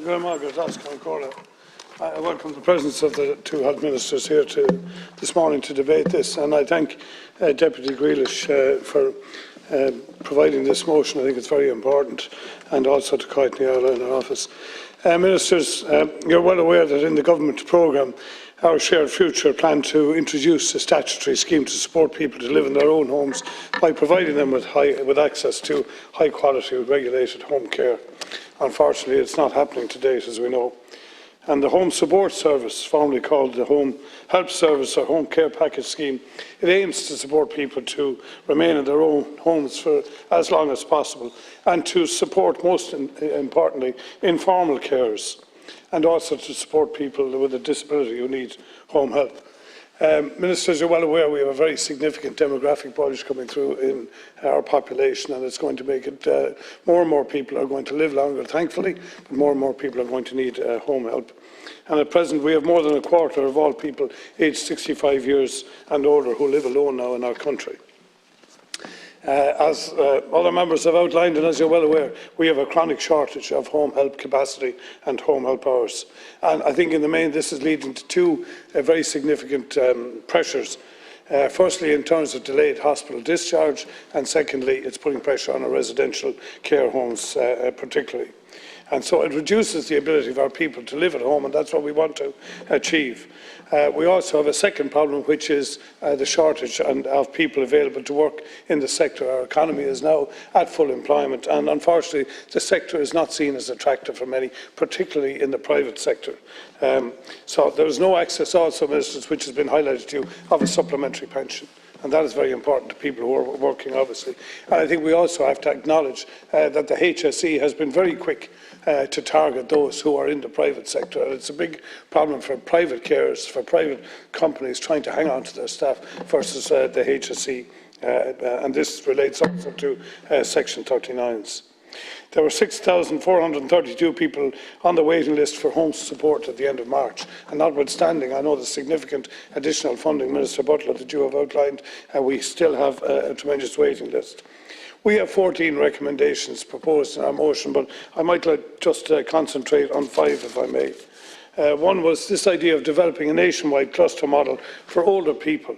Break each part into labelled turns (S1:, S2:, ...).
S1: I welcome the presence of the two health ministers here this morning to debate this, and I thank Deputy Grealish for providing this motion. I think it's very important, and also to Coit Niala in our office. Ministers, you're well aware that in the government programme, Our Shared Future plan to introduce a statutory scheme to support people to live in their own homes by providing them with access to high-quality regulated home care. Unfortunately, it's not happening to date, as we know. And the Home Support Service, formerly called the Home Help Service or Home Care Package Scheme, it aims to support people to remain in their own homes for as long as possible and to support, most importantly, informal carers, and also to support people with a disability who need home help. Ministers, you're well aware we have a very significant demographic bulge coming through in our population, and it's going to make it more and more people are going to live longer, thankfully, but more and more people are going to need home help. And at present, we have more than a quarter of all people aged 65 years and older who live alone now in our country. As other members have outlined, and as you're well aware, we have a chronic shortage of home help capacity and home help hours. And I think in the main this is leading to two very significant pressures. Firstly, in terms of delayed hospital discharge, and secondly, it's putting pressure on our residential care homes particularly. And so it reduces the ability of our people to live at home, and that's what we want to achieve. We also have a second problem, which is the shortage of people available to work in the sector. Our economy is now at full employment, and unfortunately the sector is not seen as attractive for many, particularly in the private sector. So there is no access also, Ministers, which has been highlighted to you, of a supplementary pension. And that is very important to people who are working, obviously. And I think we also have to acknowledge that the HSE has been very quick to target those who are in the private sector. And it's a big problem for private carers, for private companies trying to hang on to their staff versus the HSE. And this relates also to Section 39s. There were 6,432 people on the waiting list for home support at the end of March, and notwithstanding, I know the significant additional funding, Minister Butler, that you have outlined, we still have a tremendous waiting list. We have 14 recommendations proposed in our motion, but I might like just concentrate on 5, if I may. One was this idea of developing a nationwide cluster model for older people,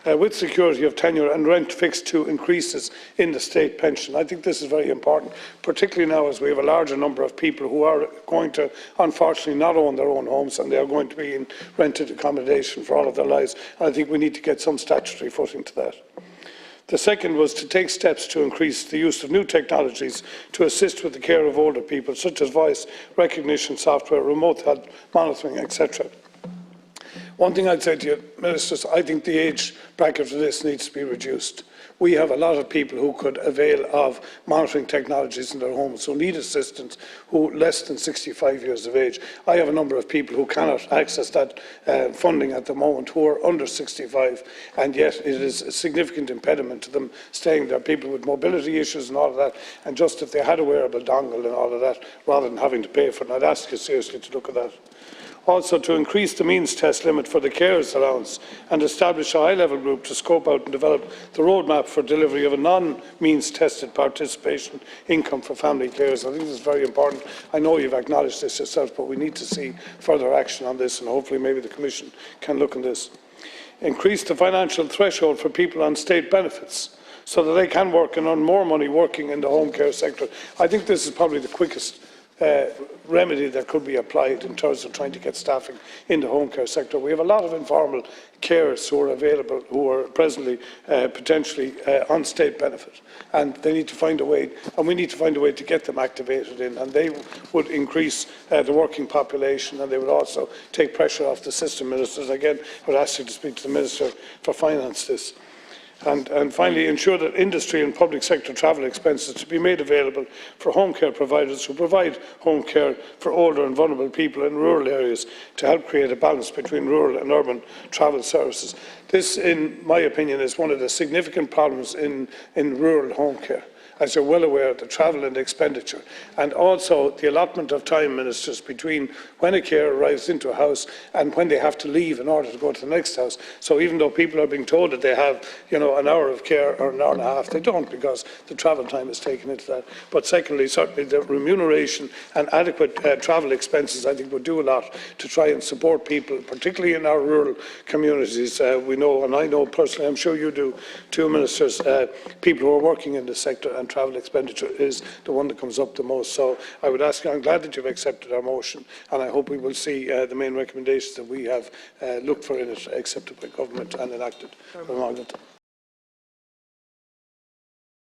S1: with security of tenure and rent fixed to increases in the state pension. I think this is very important, particularly now as we have a larger number of people who are going to, unfortunately, not own their own homes, and they are going to be in rented accommodation for all of their lives. And I think we need to get some statutory footing to that. The second was to take steps to increase the use of new technologies to assist with the care of older people, such as voice recognition software, remote health monitoring, etc. One thing I'd say to you, Ministers, I think the age bracket for this needs to be reduced. We have a lot of people who could avail of monitoring technologies in their homes, who need assistance, who are less than 65 years of age. I have a number of people who cannot access that funding at the moment, who are under 65, and yet it is a significant impediment to them staying there, people with mobility issues and all of that, and just if they had a wearable dongle and all of that, rather than having to pay for it. And I'd ask you seriously to look at that. Also, to increase the means test limit for the carers allowance and establish a high-level group to scope out and develop the roadmap for delivery of a non-means tested participation income for family carers. I think this is very important. I know you've acknowledged this yourself, but we need to see further action on this, and hopefully maybe the Commission can look at this. Increase the financial threshold for people on state benefits so that they can work and earn more money working in the home care sector. I think this is probably the quickest remedy that could be applied in terms of trying to get staffing in the home care sector. We have a lot of informal carers who are available, who are presently potentially on state benefit, and they need to find a way, and we need to find a way to get them activated in, and they would increase the working population, and they would also take pressure off the system. Ministers, again, I would ask you to speak to the Minister for Finance this. And finally, ensure that industry and public sector travel expenses to be made available for home care providers who provide home care for older and vulnerable people in rural areas to help create a balance between rural and urban travel services. This, in my opinion, is one of the significant problems in rural home care. as you're well aware, the travel and expenditure, and also the allotment of time, Ministers, between when a carer arrives into a house and when they have to leave in order to go to the next house. So even though people are being told that they have, an hour of care or an hour and a half, they don't, because the travel time is taken into that. But secondly, certainly the remuneration and adequate travel expenses, I think, would do a lot to try and support people, particularly in our rural communities. We know, and I know personally, I'm sure you do too, Ministers, people who are working in the sector, and travel expenditure is the one that comes up the most. So I would ask you, I'm glad that you've accepted our motion, and I hope we will see the main recommendations that we have looked for in it accepted by government and enacted.